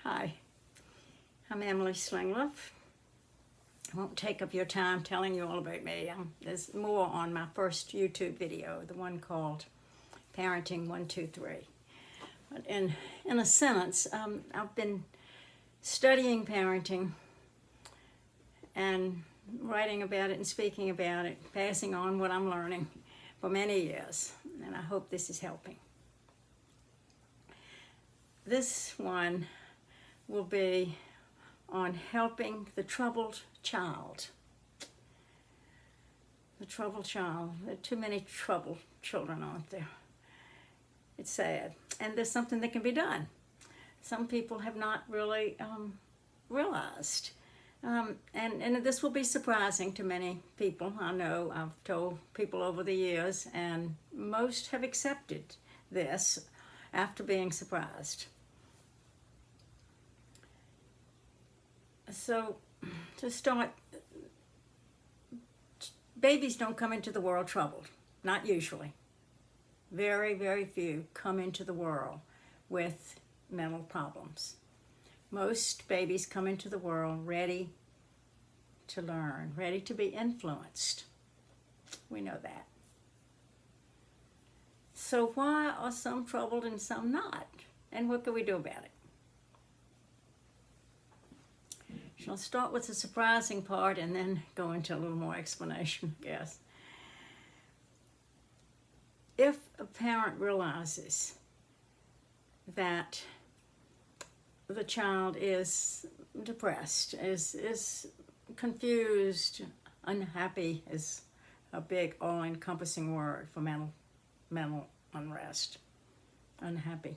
Hi, I'm Emily Slingloff. I won't take up your time telling you all about me. There's more on my first YouTube video, the one called Parenting 123. But in a sentence, I've been studying parenting and writing about it and speaking about it, passing on what I'm learning for many years, and I hope this is helping. This one will be on helping the troubled child. The troubled child. There are too many troubled children out there. It's sad. And there's something that can be done. Some people have not really realized. And this will be surprising to many people. I know I've told people over the years, and most have accepted this after being surprised. So, to start, babies don't come into the world troubled, not usually. Very, very few come into the world with mental problems. Most babies come into the world ready to learn, ready to be influenced. We know that. So why are some troubled and some not? And what can we do about it? I'll start with the surprising part and then go into a little more explanation, I guess. If a parent realizes that the child is depressed, is confused, unhappy is a big all-encompassing word for mental unrest, unhappy.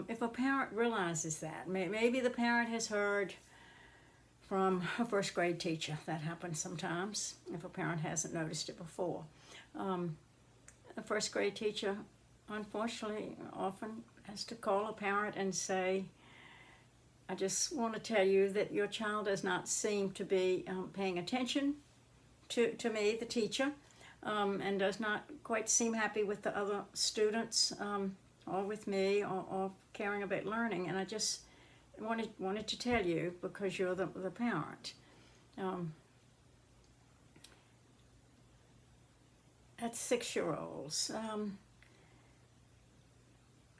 If a parent realizes that, maybe the parent has heard from a first grade teacher. That happens sometimes if a parent hasn't noticed it before. A first grade teacher, unfortunately, often has to call a parent and say, I just want to tell you that your child does not seem to be paying attention to me, the teacher, and does not quite seem happy with the other students or with me or caring about learning. And I just wanted to tell you because you're the parent. At 6-year-olds,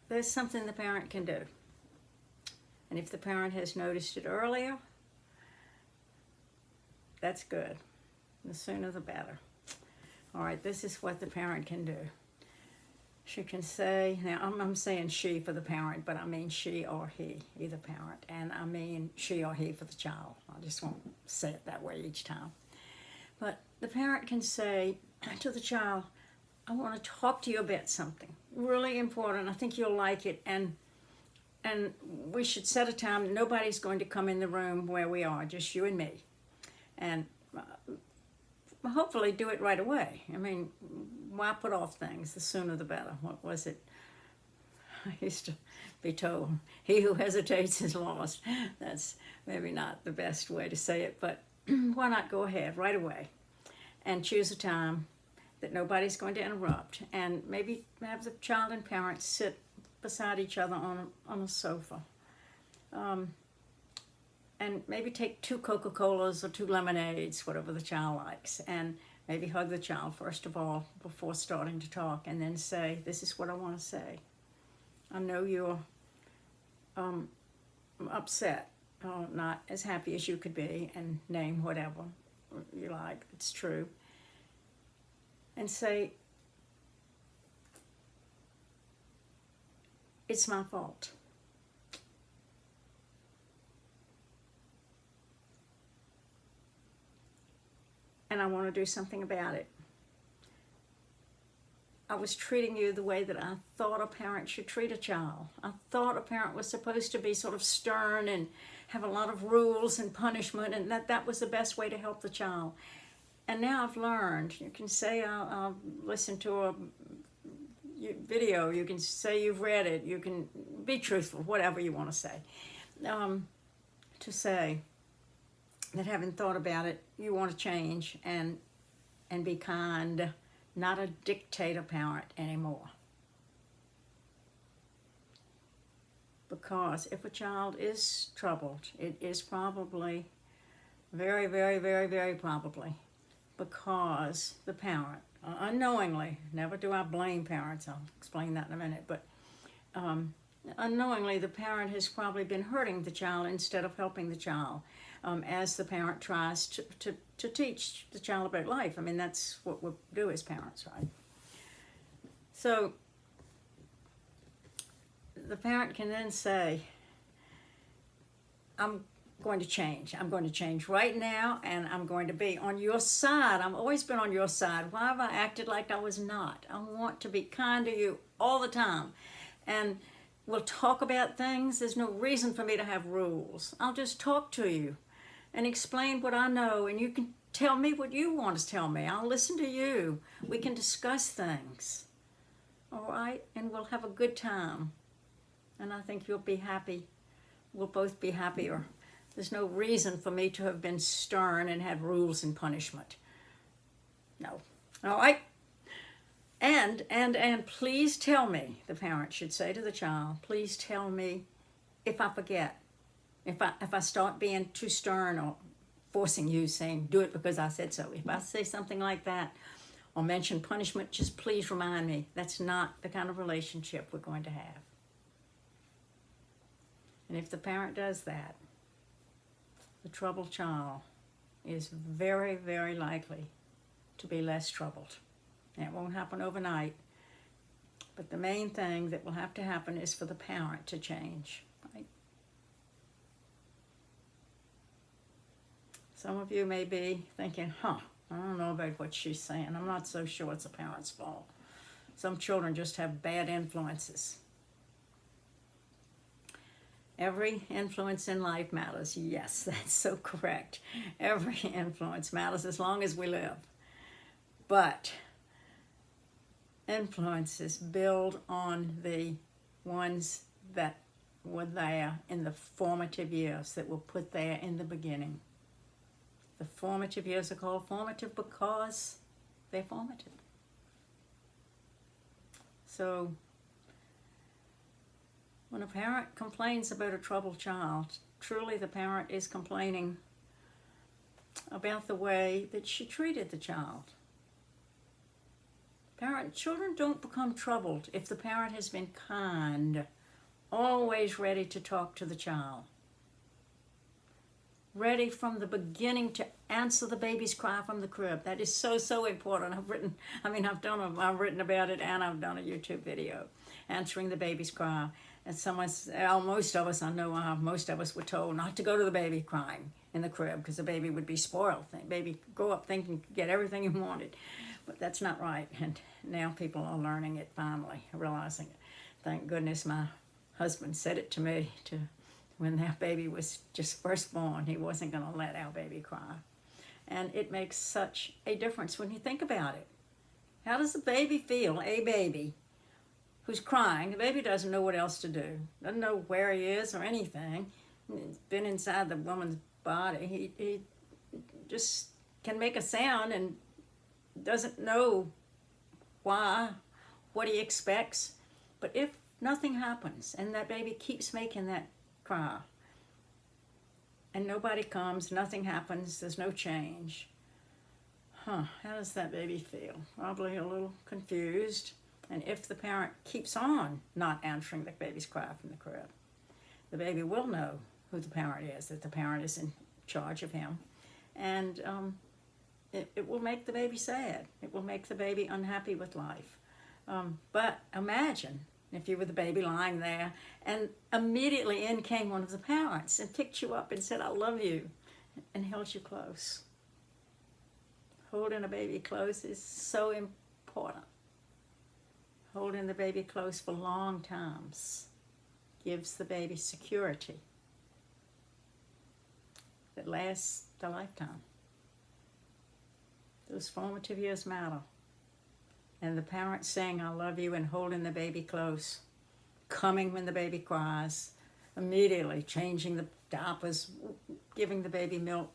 there's something the parent can do. And if the parent has noticed it earlier, that's good. The sooner the better. All right, this is what the parent can do. She can say, now I'm saying she for the parent, but I mean she or he, either parent, and I mean she or he for the child. I just won't say it that way each time. But the parent can say to the child, I want to talk to you about something really important. I think you'll like it, and we should set a time. Nobody's going to come in the room where we are, just you and me. And hopefully do it right away. I mean, why put off things? The sooner the better. What was it? I used to be told, he who hesitates is lost. That's maybe not the best way to say it, but why not go ahead right away and choose a time that nobody's going to interrupt, and maybe have the child and parent sit beside each other on a sofa. And maybe take 2 Coca-Colas or 2 lemonades, whatever the child likes, and maybe hug the child first of all before starting to talk, and then say, this is what I want to say. I know you're upset, not as happy as you could be, and name whatever you like, it's true. And say, it's my fault. And I want to do something about it. I was treating you the way that I thought a parent should treat a child. I thought a parent was supposed to be sort of stern and have a lot of rules and punishment, and that was the best way to help the child. And now I've learned, you can say I'll listen to a video, you can say you've read it, you can be truthful, whatever you want to say. To say that having thought about it, you want to change and be kind, not a dictator parent anymore. because if a child is troubled, it is probably very, very, very, very probably because the parent, unknowingly, never do I blame parents, I'll explain that in a minute, but unknowingly the parent has probably been hurting the child instead of helping the child as the parent tries to teach the child about life. I mean, that's what we do as parents, right? So the parent can then say, I'm going to change. I'm going to change right now, and I'm going to be on your side. I've always been on your side. Why have I acted like I was not? I want to be kind to you all the time. And we'll talk about things. There's no reason for me to have rules. I'll just talk to you and explain what I know, and you can tell me what you want to tell me. I'll listen to you. We can discuss things. All right? And we'll have a good time. And I think you'll be happy. We'll both be happier. There's no reason for me to have been stern and had rules and punishment. No. All right? And please tell me, the parent should say to the child, please tell me if I forget. If I start being too stern or forcing you, saying, do it because I said so. If I say something like that or mention punishment, just please remind me. That's not the kind of relationship we're going to have. And if the parent does that, the troubled child is very, very likely to be less troubled. And it won't happen overnight. But the main thing that will have to happen is for the parent to change. Right? Some of you may be thinking, I don't know about what she's saying. I'm not so sure it's a parent's fault. Some children just have bad influences. Every influence in life matters. Yes, that's so correct. Every influence matters as long as we live. But influences build on the ones that were there in the formative years, that were put there in the beginning. The formative years are called formative because they're formative. So when a parent complains about a troubled child, truly the parent is complaining about the way that she treated the child. Children don't become troubled if the parent has been kind, always ready to talk to the child. Ready from the beginning to answer the baby's cry from the crib. That is so, so important. I've written about it, and I've done a YouTube video, answering the baby's cry. And most of us were told not to go to the baby crying in the crib because the baby would be spoiled. The baby grow up thinking get everything he wanted. But that's not right. And now people are learning it finally, realizing it. Thank goodness my husband said it to me when that baby was just first born. He wasn't going to let our baby cry. And it makes such a difference when you think about it. How does a baby feel? A baby who's crying. The baby doesn't know what else to do. Doesn't know where he is or anything. He's been inside the woman's body. He just can make a sound and doesn't know why, what he expects. But if nothing happens and that baby keeps making that cry and nobody comes, nothing happens, there's no change, how does that baby feel? Probably a little confused. And if the parent keeps on not answering the baby's cry from the crib, the baby will know who the parent is, that the parent is in charge of him. And it will make the baby sad. It will make the baby unhappy with life. But imagine if you were the baby lying there and immediately in came one of the parents and picked you up and said, I love you, and held you close. Holding a baby close is so important. Holding the baby close for long times gives the baby security that lasts a lifetime. Those formative years matter. And the parent saying, I love you, and holding the baby close, coming when the baby cries, immediately changing the diapers, giving the baby milk,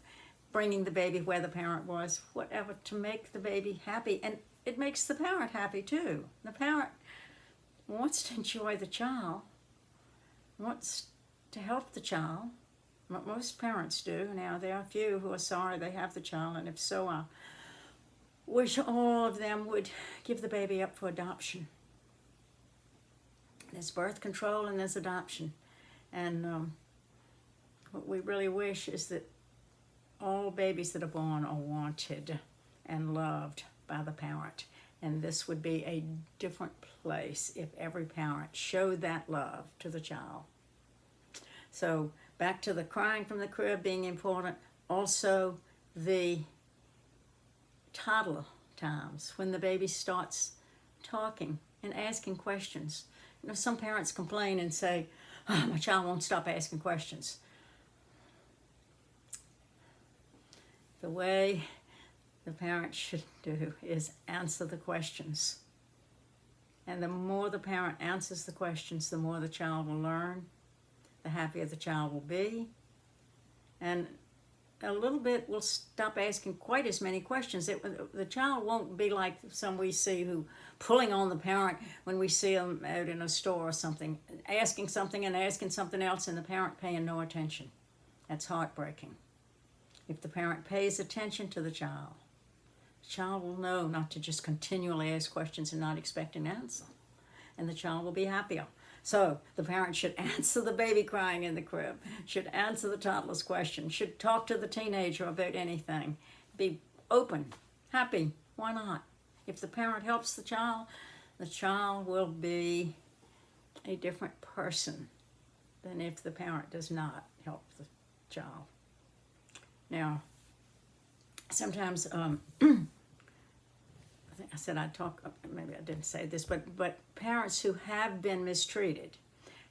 bringing the baby where the parent was, whatever, to make the baby happy. And it makes the parent happy too. The parent wants to enjoy the child. wants to help the child. What most parents do. Now, there are a few who are sorry they have the child, and if so, I wish all of them would give the baby up for adoption. There's birth control and there's adoption. And what we really wish is that all babies that are born are wanted and loved by the parent. And this would be a different place if every parent showed that love to the child. So back to the crying from the crib being important. Also the toddler times when the baby starts talking and asking questions. You know, some parents complain and say, oh, my child won't stop asking questions. The way the parent should do is answer the questions. And the more the parent answers the questions, the more the child will learn, the happier the child will be. And a little bit will stop asking quite as many questions. The child won't be like some we see who pulling on the parent when we see them out in a store or something, asking something and asking something else and the parent paying no attention. That's heartbreaking. If the parent pays attention to the child will know not to just continually ask questions and not expect an answer. And the child will be happier. So the parent should answer the baby crying in the crib, should answer the toddler's question, should talk to the teenager about anything, be open, happy, why not? If the parent helps the child will be a different person than if the parent does not help the child. Now, sometimes, I think I said I'd talk, maybe I didn't say this, but parents who have been mistreated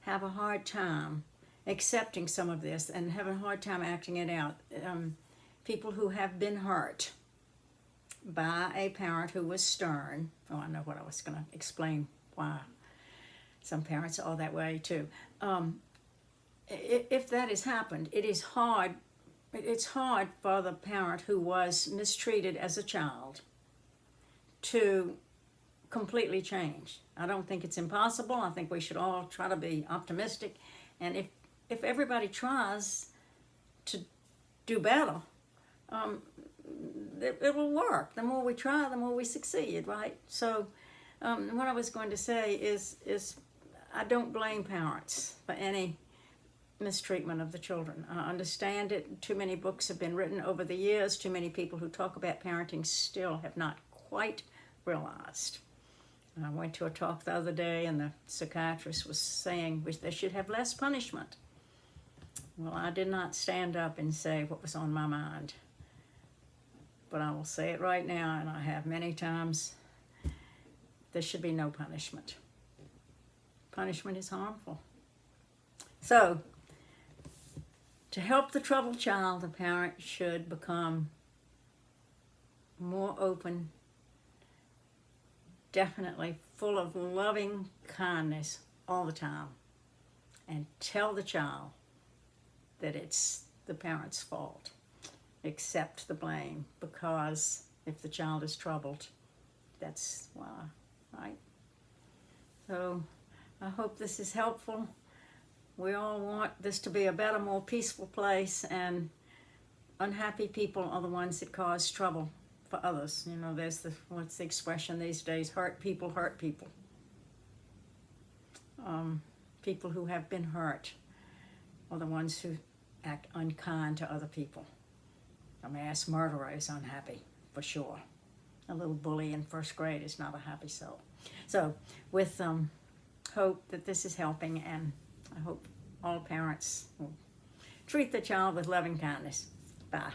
have a hard time accepting some of this and have a hard time acting it out. People who have been hurt by a parent who was stern, I know what I was going to explain why some parents are that way too. If that has happened, it's hard for the parent who was mistreated as a child to completely change. I don't think it's impossible. I think we should all try to be optimistic. And if everybody tries to do better, it will work. The more we try, the more we succeed, right? So what I was going to say is I don't blame parents for any mistreatment of the children. I understand it. Too many books have been written over the years. Too many people who talk about parenting still have not quite realized. I went to a talk the other day and the psychiatrist was saying they should have less punishment. Well, I did not stand up and say what was on my mind. But I will say it right now, and I have many times. There should be no punishment. Punishment is harmful. So, to help the troubled child, the parent should become more open, definitely full of loving kindness all the time, and tell the child that it's the parent's fault. Accept the blame, because if the child is troubled, that's why, right? So I hope this is helpful. We all want this to be a better, more peaceful place, and unhappy people are the ones that cause trouble for others. You know, there's what's the expression these days? Hurt people hurt people. People who have been hurt are the ones who act unkind to other people. A mass murderer is unhappy, for sure. A little bully in first grade is not a happy soul. So, with hope that this is helping, and I hope all parents will treat the child with loving kindness. Bye.